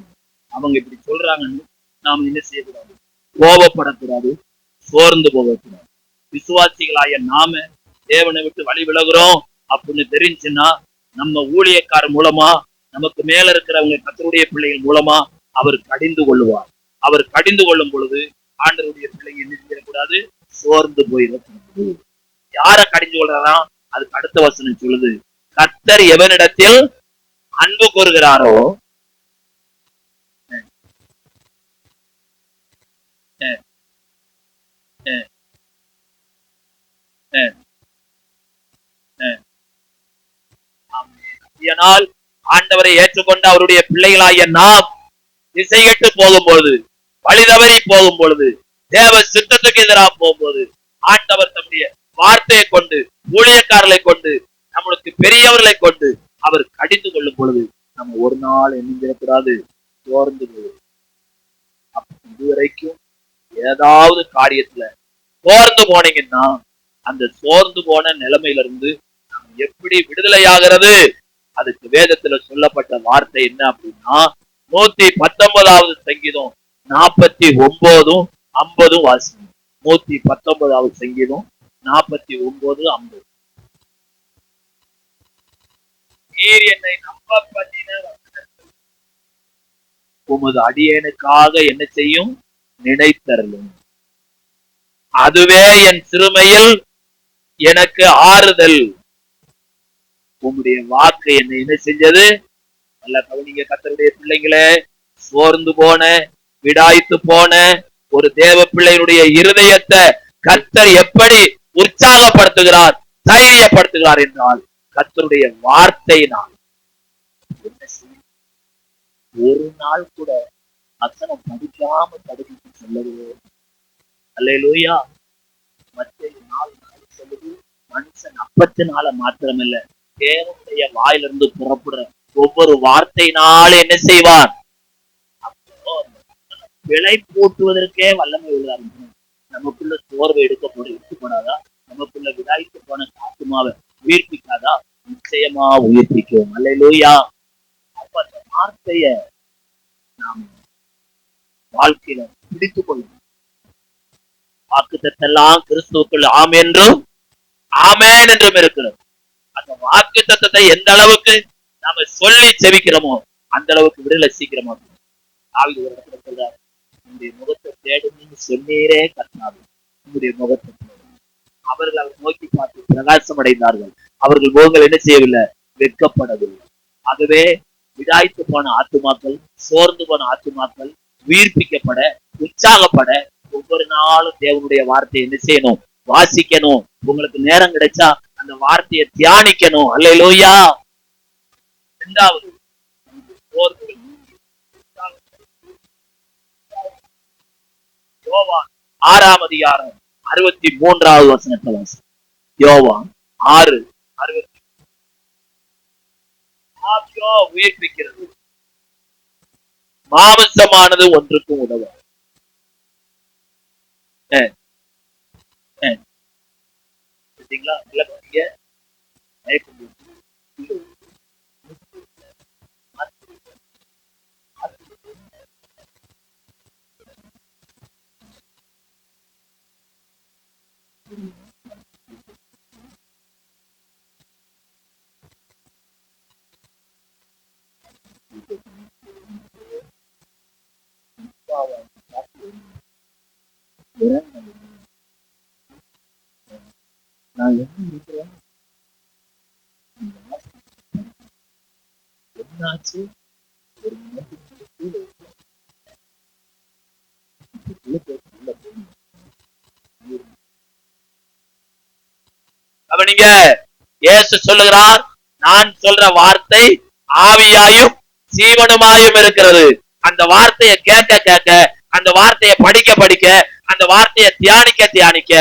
அவங்க இப்படி சொல்றாங்கன்னு நாம் என்ன செய்யக்கூடாது? கோபப்படக்கூடாது, சோர்ந்து போகக்கூடாது. விசுவாசிகளாய நாம தேவனை விட்டு வழி விலகுறோம் அப்படின்னு தெரிஞ்சுன்னா நம்ம ஊழியக்காரர் மூலமா நமக்கு மேல இருக்கிறவங்க கர்த்தருடைய பிள்ளைகள் மூலமா அவர் கடிந்து கொள்ளுவார். அவர் கடிந்து கொள்ளும் பொழுது ஆண்டவருடைய பிள்ளைங்க என்ன செய்யக்கூடாது? சோர்ந்து போயிடக்கூடாது. யார கடிந்து கொள்றதா? அதுக்கு அடுத்த வசனம் சொல்லுது, கர்த்தர் எவனிடத்தில் அன்பு கூறுகிறாரோ ஆண்டவரை ஏற்றுக்கொண்ட அவருடைய பிள்ளைகளாகிய நாம் திசைகெட்டு போகும்போது, வழிதவறி போகும் பொழுது, தேவ சித்தத்துக்கு எதிராக போகும்போது ஆண்டவர் தம்முடைய வார்த்தையை கொண்டு ஊழியக்காரர்களை கொண்டு நம்மளுக்கு பெரியவர்களை கொண்டு அவர் கடிந்து கொள்ளும் பொழுது நம்ம ஒரு நாள் என்னக்கூடாது? சோர்ந்து போகும். இதுவரைக்கும் ஏதாவது காரியத்துல சோர்ந்து போனீங்கன்னா அந்த சோர்ந்து போன நிலைமையில இருந்து நம்ம எப்படி விடுதலை ஆகிறது? அதுக்கு வேதத்துல சொல்லப்பட்ட வார்த்தை என்ன அப்படின்னா 119வது சங்கீதம் 49, 50 வாசிக்கும். 119வது சங்கீதம் 49, 50. நீர் என்னை நம்ப பண்ணின உமது அடியேனுக்காக என்ன செய்யும்? நினைத்தருளும். அதுவே என் சிறுமையில் எனக்கு ஆறுதல். உங்களுடைய வாக்கு என்னை என்ன செஞ்சது? நல்ல கவனிங்க கர்த்தருடைய பிள்ளைங்களே. சோர்ந்து போன, விடாய்த்து போன ஒரு தேவ பிள்ளையினுடைய இருதயத்தை கர்த்தர் எப்படி உற்சாகப்படுத்துகிறார், தைரியப்படுத்துகிறார் என்றால் கர்த்தருடைய வார்த்தையினால். ஒரு நாள் கூட வசனம் படிக்காம படிக்க சொல்லவே. அல்லேலூயா. மற்ற 4 நாள் சொல்லுது, மனுஷன் அப்பத்தினால மாத்திரமில்லை தேவனுடைய வாயிலிருந்து புறப்படுற ஒவ்வொரு வார்த்தையினால என்ன செய்வார்? விளை பூட்டுவதற்கே வல்லமை உள்ளார். நமக்குள்ள சோர்வை எடுக்கப்படாதா? நமக்குள்ள விடாய்த்து போன ஆத்துமாவை உயிர்ப்பிக்காதா? நிச்சயமா உயிர்ப்பிக்கும். அல்லேலூயா. அப்ப அந்த வார்த்தைய நாம் வாழ்க்கையில பிடித்துக் கொள்ளும். வாக்குத்தத்தெல்லாம் கிறிஸ்துவுக்குள் ஆம் என்றும் ஆமேன் என்றும் இருக்கிறது. அந்த வாக்கு தத்தத்தை எந்த அளவுக்கு நாம சொல்லி செவிக்கிறோமோ அந்த அளவுக்கு விடுதலை சீக்கிரமா. ஆவித ஒரு இடத்துல சொல்றாரு, உங்களுடைய முகத்தை தேடுன்னு சொன்னீரே கர்த்தாவே, உங்களுடைய முகத்தை அவர்கள் அவர் நோக்கி பார்த்து பிரகாசம் அடைந்தார்கள். அவர்கள் முகங்கள் என்ன செய்யவில்லை? வெட்கப்படவில்லை. ஆகவே விடாய்த்து போன ஆத்துமாக்கள், சோர்ந்து போன ஆத்துமாக்கள் உயிர்ப்பிக்கப்பட, உற்சாகப்பட ஒவ்வொரு நாளும் தேவனுடைய வார்த்தையை என்ன செய்யணும்? வாசிக்கணும். உங்களுக்கு நேரம் கிடைச்சா அந்த வார்த்தையை தியானிக்கணும். அல்லேலூயா. 2வது யோவான் 6:63 வசனத்தை வாசி. யோவான் 6:60. ஆவியோ உயிர்ப்பிக்கிறது, மாமிசமானது ஒன்றுக்கும் உதவும். நான் என்னாச்சு? அவ நீங்க இயேசு சொல்லுகிறார், நான் சொல்ற வார்த்தை ஆவியாயும் ஜீவனுமாயும் இருக்கிறது. அந்த வார்த்தையை கேட்க கேட்க, அந்த வார்த்தையை படிக்க படிக்க, அந்த வார்த்தையை தியானிக்க தியானிக்க,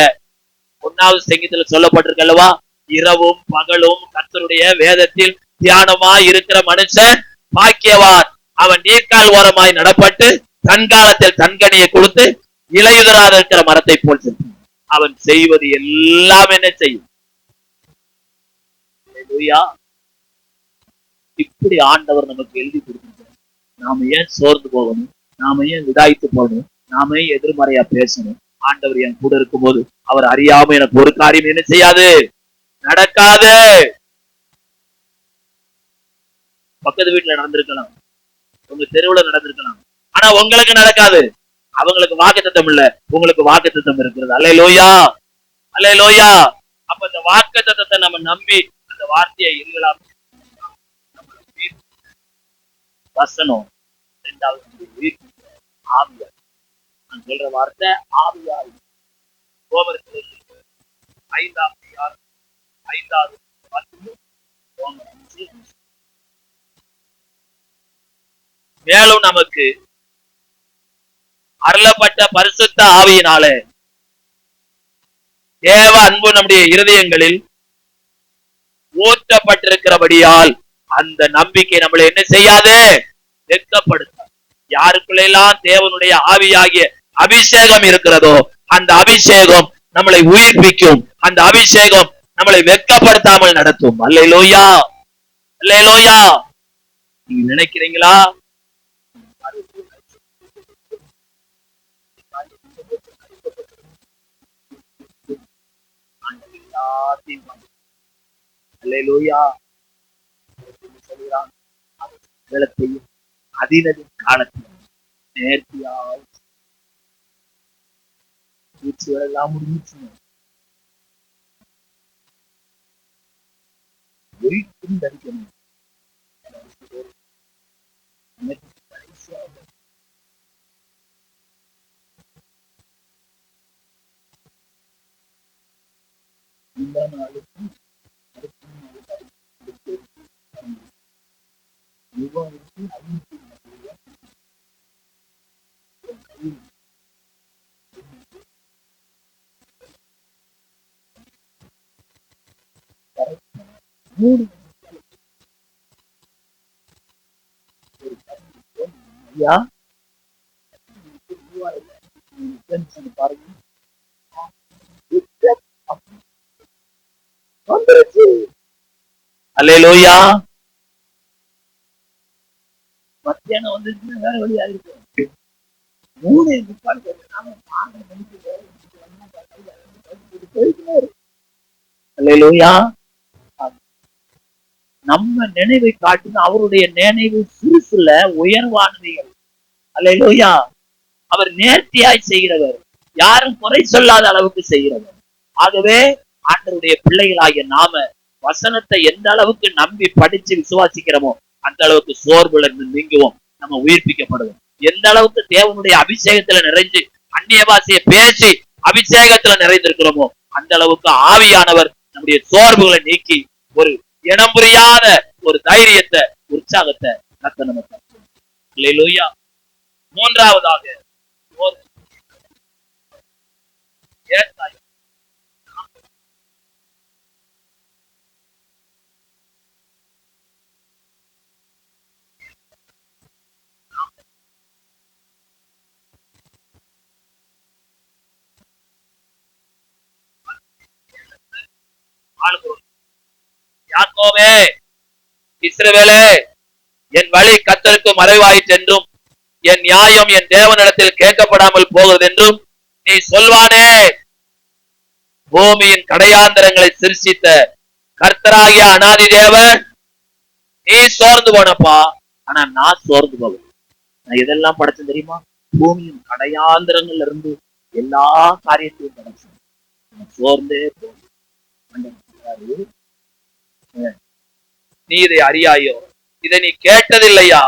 1வது சங்கீதத்தில் சொல்லப்பட்டிருக்கல்லவா, இரவும் பகலும் கர்த்தருடைய வேதத்தில் தியானமாய் இருக்கிற மனுஷன் பாக்கியவான். அவன் நீர்க்கால் ஓரமாய் நடப்பட்டு தன்காலத்தில் தன்கனியை கொடுத்து இலையுதராக இருக்கிற மரத்தை போல் செல்லும். அவன் செய்வது எல்லாம் என்ன செய்யும்? இப்படி ஆண்டவர் நமக்கு எழுதி கொடுத்திருக்கிறார். நாம ஏன் சோர்ந்து போகணும்? நாம ஏன் விடாய்த்து போகணும்? நாம ஏன் எதிர்மறையா பேசணும்? ஆண்டவர் என் கூட இருக்கும் போது அவர் அறியாம எனக்கு ஒரு காரியம் என்ன செய்யாது, நடக்காது. பக்கத்து வீட்டுல நடந்திருக்கலாம், உங்க தெருவுல நடந்திருக்கலாம், ஆனா உங்களுக்கு நடக்காது. அவங்களுக்கு வாக்குத்தத்தம் இல்ல, உங்களுக்கு வாக்குத்தத்தம் இருக்கிறது. அல்லேலூயா, அல்லேலூயா. அப்ப இந்த வாக்குத்தத்தத்தை நம்ம நம்பி அந்த வார்த்தையை இருக்கலாம். வசனம் 2வது ஆவியா, நான் சொல்ற வார்த்தை ஆவியா. ரோமர் 5:5 மேலும் நமக்கு அருளப்பட்ட பரிசுத்த ஆவியினாலே தேவ அன்பு நம்முடைய இருதயங்களில் ஊற்றப்பட்டிருக்கிறபடியால் அந்த நம்பிக்கை நம்மளை என்ன செய்யாது, வெட்கப்படுத்த. யாருக்குள்ளெல்லாம் தேவனுடைய ஆவியாகிய அபிஷேகம் இருக்கிறதோ அந்த அபிஷேகம் நம்மளை உயிர்ப்பிக்கும், அந்த அபிஷேகம் நம்மளை வெட்கப்படுத்தாமல் நடத்தும். அல்லேலூயா, அல்லேலூயா. நீங்க நினைக்கிறீங்களா? அல்லேலூயா. அதினதின் காலத்தில் நேர்த்தியாய் எல்லாம் முடிஞ்சிச்சு. தரிக்கணும். இந்த நாளுக்கும் அல்லேலூயா. மத்தியானம் வந்துச்சுன்னா வேற வழியா இருக்கு. 3:45 அல்லேலூயா. நம்ம நினைவை காட்டின அவருடைய நினைவு சிறுசுல உயர்வானவைகள். அல்லேலூயா. அவர் நேர்த்தியாய் செய்கிறவர், யாரும் குறை சொல்லாத அளவுக்கு செய்கிறவர். ஆகவே ஆண்டவருடைய பிள்ளைகளாகிய நாம வசனத்தை எந்த அளவுக்கு நம்பி படிச்சு விசுவாசிக்கிறோமோ அந்த அளவுக்கு சோர்வுல இருந்து நீங்குவோம், நம்ம உயிர்ப்பிக்கப்படுவோம். எந்த அளவுக்கு தேவனுடைய அபிஷேகத்துல நிறைஞ்சு அந்நிய பாஷையை பேசி அபிஷேகத்துல நிறைந்திருக்கிறோமோ அந்த அளவுக்கு ஆவியானவர் நம்முடைய சோர்வுகளை நீக்கி ஒரு இனம் புரியாத ஒரு தைரியத்தை, உற்சாகத்தை கர்த்தர் நமக்கு. அல்லேலூயா. 3வதாக ஏசாயா ஆளுகிறோம். யாக்கோபே, இஸ்ரவேலே, என் வழி கர்த்தருக்கு மறைவாயிற்றென்றும் என் நியாயம் என் தேவனிடத்தில் கேட்கப்படாமல் போகிறது என்றும் நீ சொல்வானே. பூமியின் கடையாந்தரங்களை சிருஷ்டித்த கர்த்தராகிய அநாதி தேவன், நீ சோர்ந்து போனப்பா, ஆனா நான் சோர்ந்து போகல. நான் எதெல்லாம் படைச்சேன் தெரியுமா? பூமியின் கடையாந்தரங்கள்ல இருந்து எல்லா காரியத்தையும் படைச்சேன். சோர்ந்தே போகும். நீ இதை அறியாயோ? இதை நீ கேட்டதில்லையா?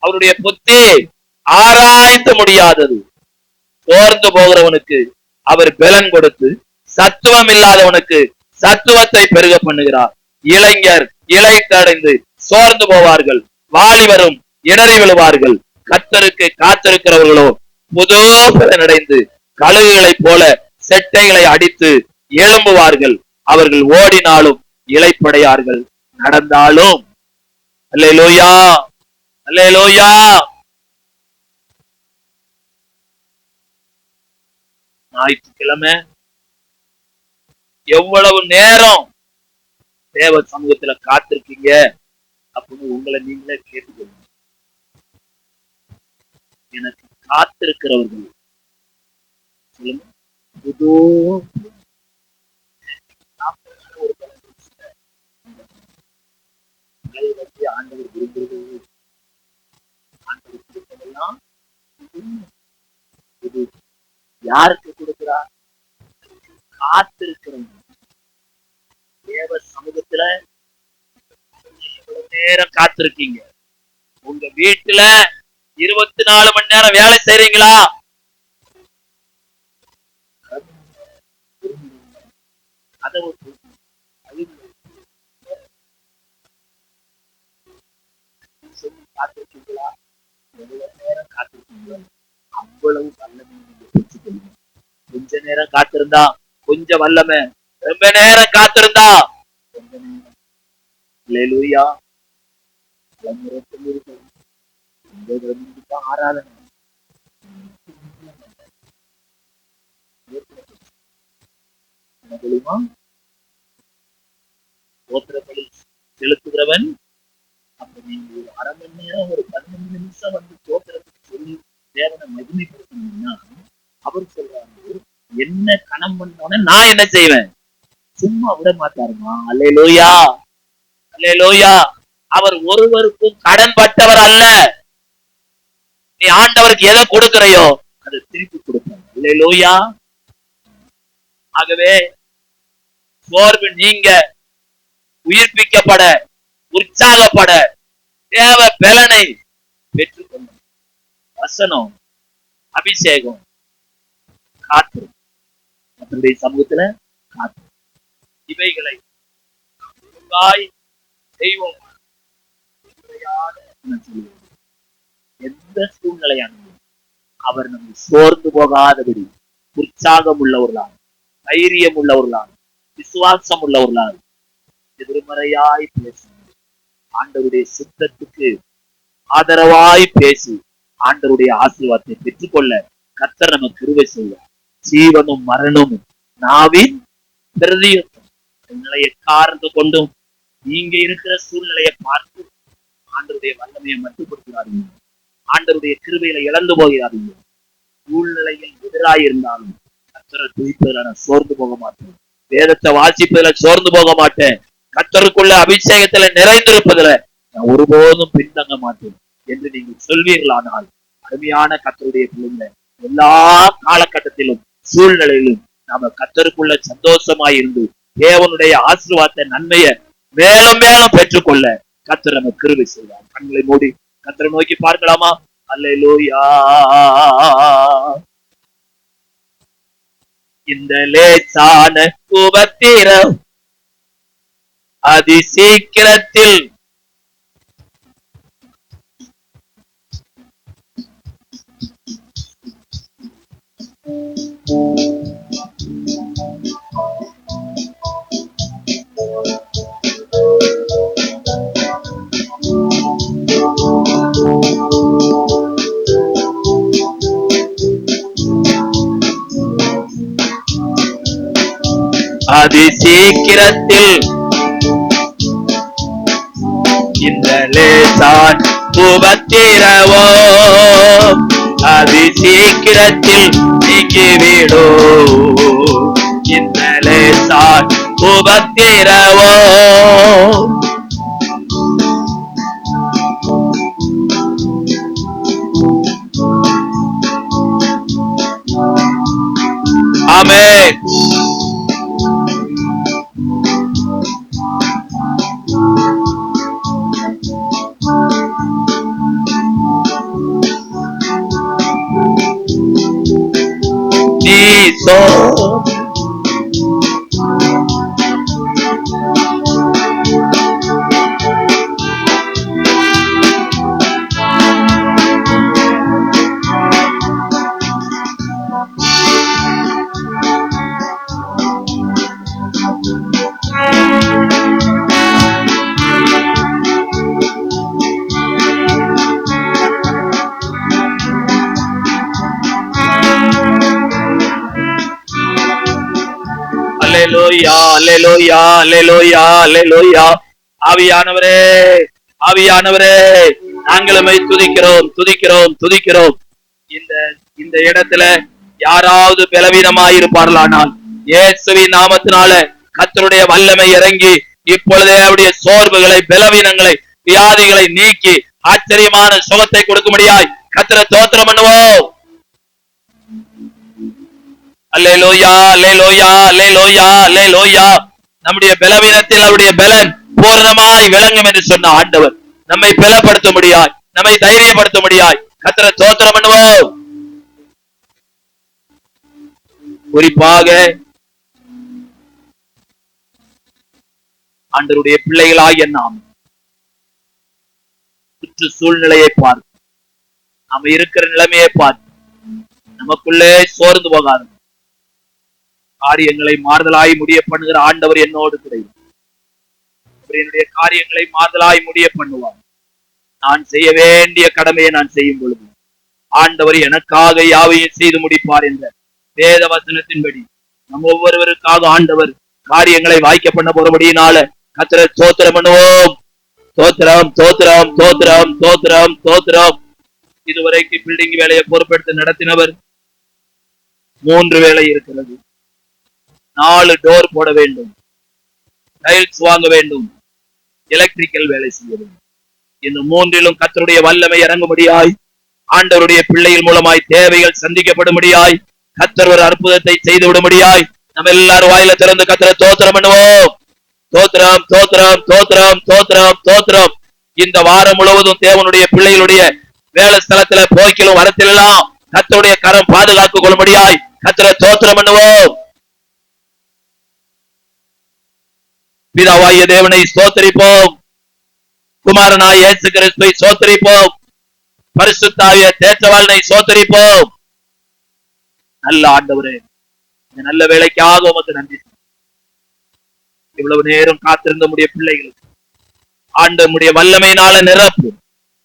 அவருடைய புத்தி ஆராய்ந்து முடியாதது. சோர்ந்து போகிறவனுக்கு அவர் பலன் கொடுத்து, சத்துவம் இல்லாதவனுக்கு சத்துவத்தை பெருக பண்ணுகிறார். இளைஞர் இளைத்தடைந்து சோர்ந்து போவார்கள், வாலிபரும் இடறி விழுவார்கள். கர்த்தருக்கு காத்திருக்கிறவர்களோ புது பலன் அடைந்து கழுகுகளைப் போல செட்டைகளை அடித்து எழும்புவார்கள். அவர்கள் ஓடினாலும் இளைப்படையார்கள், நடந்தாலும். அல்லேலூயா, அல்லேலூயா. ஞாயிற்றுக்கிழமை எவ்வளவு நேரம் தேவ சமூகத்துல காத்திருக்கீங்க அப்படின்னு உங்களை நீங்களே கேட்டுக்கணும். எனக்கு காத்திருக்கிறவர்கள் சொல்லுங்க, புது ஆண்டவர் விரும்புகிறது. ஆண்டவர் கொடுப்பதெல்லாம் யாருக்கு கொடுக்கிறார்? காத்திருக்கிறவங்க. தேவ சமூகத்துல எவ்வளவு நேரம் காத்திருக்கீங்க? உங்க வீட்டுல 24 மணி நேரம் வேலை செய்றீங்களா? காத்திருக்கீங்களா? எவ்வளவு நேரம் காத்திருக்கீங்களோ அவ்வளவு வல்லமை கொஞ்ச நேரம் காத்திருந்தா கொஞ்சம் வல்லமை, ரொம்ப நேரம் காத்திருந்தா கொஞ்ச நேரம். அல்லேலூயா. ஆராதனை செலுத்துகிறவன் அப்ப நீங்க ஒரு அரை மணி நேரம், ஒரு 15 நிமிஷம் வந்து தோற்றத்துக்கு சொல்லி தேவனை மகிமைப்படுத்தணும்னா, அவர் சொல்றாரு, என்ன கணம் பண்ணோன்னு நான் என்ன செய்வேன்? சும்மா விட மாட்டாருமா. அல்லேலூயா, அல்லேலூயா. அவர் ஒருவருக்கும் கடன் பட்டவர் அல்ல. நீ ஆண்டவருக்கு எதை கொடுக்கிறையோ அதை திருப்பி கொடுப்பார். அல்லேலூயா. ஆகவே சோர்வு நீங்க உயிர்ப்பிக்கப்பட, உற்சாகப்பட தேவ பலனை பெற்றுக்கொள்ள வசனம், அபிஷேகம், காற்று, அவருடைய சமூகத்துல காற்று, இவைகளை ஒழுங்காய் செய்வோம். எந்த சூழ்நிலையானது அவர் நம்மை சோர்ந்து போகாதபடி உற்சாகம் உள்ளவர்களால், தைரியம் உள்ளவர்களால், விசுவாசம் உள்ளவர்களால் எதிர்மறையாய் பேசு, ஆண்டவருடைய சித்தத்துக்கு ஆதரவாய் பேசி ஆண்டவருடைய ஆசீர்வாதத்தை பெற்றுக்கொள்ள கர்த்தர் நமக்கு கிருபை செய்வார். ஜீவனும் மரணமும் நாவின் நிலையை கார்ந்து கொண்டும் நீங்க இருக்கிற சூழ்நிலையை பார்த்து ஆண்டவருடைய வல்லமையை மட்டுப்படுத்துகிறார்கள். ஆண்டவருடைய கிருபையில இழந்து போகிறார்கள். சூழ்நிலையில் எதிராயிருந்தாலும் கர்த்தரை துதிப்பதில் நான் சோர்ந்து போக மாட்டேன். வேதத்தை வாசிப்பதில சோர்ந்து போக மாட்டேன். கர்த்தருக்குள்ள அபிஷேகத்துல நிறைந்திருப்பதில நான் ஒருபோதும் பின்தங்க மாட்டேன் என்று நீங்கள் சொல்வீர்களானால், அருமையான கர்த்தருடைய பிள்ளைங்களை எல்லா காலகட்டத்திலும் சூழ்நிலையிலும் நாம கர்த்தருக்குள்ள சந்தோஷமாய் இருந்து தேவனுடைய ஆசீர்வாத நன்மையை மேலும் மேலும் பெற்றுக்கொள்ள கர்த்தர் நமக்கு கிருபை செய்வார். கண்களை மூடி கர்த்தரை நோக்கி பார்க்கலாமா? அல்லேலூயா. இந்த லேசான உபத்திரம் அதி சீக்கிரத்தில் அதி சீக்கிரத்தில் இந்த லேசான் உபத்திரவோ அதி சீக்கிரத்தில் நீக்கிவிடோ இந்த லேசான் உபத்திரவோ. ஆமென். நீசோ அல்லேலூயா அல்லேலூயா அல்லேலூயா அல்லேலூயா. ஆவியானவரே ஆவியானவரே நாங்களுமே துதிக்கிறோம் துதிக்கிறோம் துதிக்கிறோம். இந்த இடத்துல யாராவது பலவீனமாயிருப்பார்களானால் இயேசுவின் நாமத்தினால கர்த்தருடைய வல்லமை இறங்கி இப்பொழுதே அவருடைய சோர்வுகளை பலவீனங்களை வியாதிகளை நீக்கி ஆச்சரியமான சுகத்தை கொடுக்கும்படியாய் கர்த்தரை ஸ்தோத்திரம் பண்ணுவோம். அல்லேலூயா அல்லேலூயா அல்லேலூயா அல்லேலூயா. நம்முடைய பலவீனத்தில் அவருடைய பலன் பூர்ணமாய் விளங்கும் என்று சொன்ன ஆண்டவர் நம்மை பலப்படுத்த முடியாய் நம்மை தைரியப்படுத்த முடியாய் கர்த்தரை ஸ்தோத்திரம் பண்ணுவோம். குறிப்பாக ஆண்டவருடைய பிள்ளைகளாகிய நாம் சுற்று சூழ்நிலையை பார்த்து நம்ம இருக்கிற நிலைமையை பார்த்து நமக்குள்ளே சோர்ந்து போகாது காரியங்களை மாறுதலாய் முடிய பண்ணுகிற ஆண்டவர் என்னோடு கிடையாது. என்னுடைய காரியங்களை மாறுதலாய் முடிய பண்ணுவார். நான் செய்ய வேண்டிய கடமையை நான் செய்யும் பொழுது ஆண்டவர் எனக்காக யாவையும் செய்து முடிப்பார் என்ற வேத வசனத்தின்படி நம் ஒவ்வொருவருக்காக ஆண்டவர் காரியங்களை வாய்க்க பண்ண போறபடியினால கர்த்தரை ஸ்தோத்திரம் பண்ணுவோம். ஸ்தோத்திரம் ஸ்தோத்திரம் ஸ்தோத்திரம் ஸ்தோத்திரம் ஸ்தோத்திரம். இதுவரைக்கு பில்டிங் வேலையை பொறுப்பெடுத்து நடத்தினவர் 3 வேலை இருக்கிறது. 4 டோர் போட வேண்டும், டைல்ஸ் வாங்க வேண்டும், எலக்ட்ரிக்கல் வேலை செய்ய வேண்டும். இந்த 3லும் கர்த்தருடைய வல்லமை இறங்கும்படியாய் ஆண்டவருடைய பிள்ளைகள் மூலமாய் தேவைகள் சந்திக்கப்படும்படியாய் கர்த்தர் ஒரு அற்புதத்தை செய்து விடும்படியாய் நம்ம எல்லாரும் வாயில திறந்து கர்த்தரை ஸ்தோத்திரம் பண்ணுவோம். ஸ்தோத்திரம் ஸ்தோத்திரம் ஸ்தோத்திரம் ஸ்தோத்திரம் ஸ்தோத்திரம். இந்த வாரம் முழுவதும் தேவனுடைய பிள்ளைகளுடைய வேலை ஸ்தலத்துல போய்க்கிலும் வரத்திலெல்லாம் கர்த்தருடைய கரம் பாதுகாத்து கொள்ளும்படியாய் கர்த்தரை ஸ்தோத்திரம் பண்ணுவோம். பிதாவாகிய தேவனை ஸ்தோத்திரிப்போம், குமாரனாய் இயேசு கிறிஸ்துவை ஸ்தோத்திரிப்போம், பரிசுத்த ஆவிய தேற்றவாளனை ஸ்தோத்திரிப்போம். நல்ல ஆண்டவரே, இந்த நல்ல வேலைக்காக உமக்கு நன்றி. இவ்வளவு நேரம் காத்திருந்த முடிய பிள்ளைகளுக்கு ஆண்டவருடைய வல்லமையினால நிரப்பும்,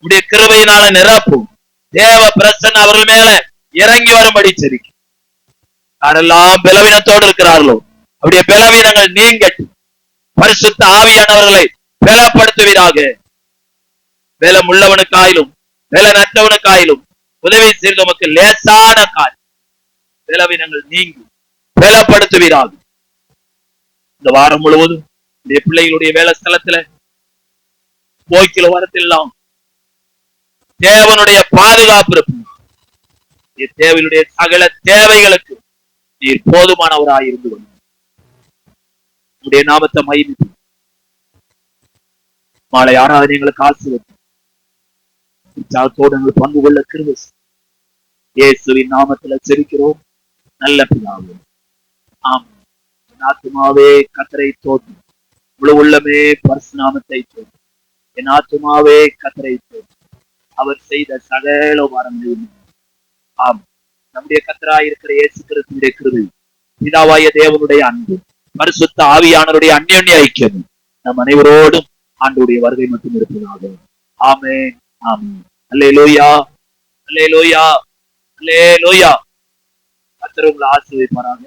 உடைய கிருபையினால நிரப்பும். தேவ பிரசன்னம் அவர்கள் மேல இறங்கி வரும்படி செபிக்கும். யாரெல்லாம் பலவீனத்தோடு இருக்கிறார்களோ அவருடைய பலவீனங்கள் நீங்கட்டும். பரிசுத்த ஆவியானவர்களை பலப்படுத்துவீராக. பலம் உள்ளவனுக்காயிலும் பலனற்றவனுக்காயிலும் உதவி செய்து நமக்கு லேசான காரியம். பலவீனங்கள் நீங்கி பலப்படுத்துவீராக. இந்த வாரம் முழுவதும் இந்த பிள்ளைகளுடைய வேலை ஸ்தலத்துல போய்க்கில வரத்தில்லாம் தேவனுடைய பாதுகாப்பு இருக்கும். தேவையுடைய சகல தேவைகளுக்கு நீர் போதுமானவராய் இருந்து கொண்டு உடைய நாமத்தை மகிழ்ந்து மாலை ஆராதனைகளுக்கு ஆசீர்வாதத்தோடு எங்கள் பங்கு கொள்ள கிருபை இயேசுவின் நாமத்துல செபிக்கிறோம் நல்ல பிதாவே. ஆம். என் ஆத்துமாவே கர்த்தரை ஸ்தோத்திரி, முழு உள்ளமே பரிசு நாமத்தை ஸ்தோத்திரி. என் ஆத்துமாவே கர்த்தரை ஸ்தோத்திரி, அவர் செய்த சகல உபகாரங்களையும். ஆம். நம்முடைய கர்த்தராய் இருக்கிற இயேசு கிறிஸ்துவின் கிருபை, பிதாவாகிய தேவனுடைய அன்பு, பரிசுத்த ஆவியானவருடைய அந்யோன்ய ஐக்கியம் நம் அனைவரோடும் ஆண்டவருடைய வருகை மட்டும் இருப்பதாக. ஆமென் ஆமென். அல்லேலூயா அல்லேலூயா அல்லேலூயா. கர்த்தர் உங்களை ஆசீர்வதிப்பாராக.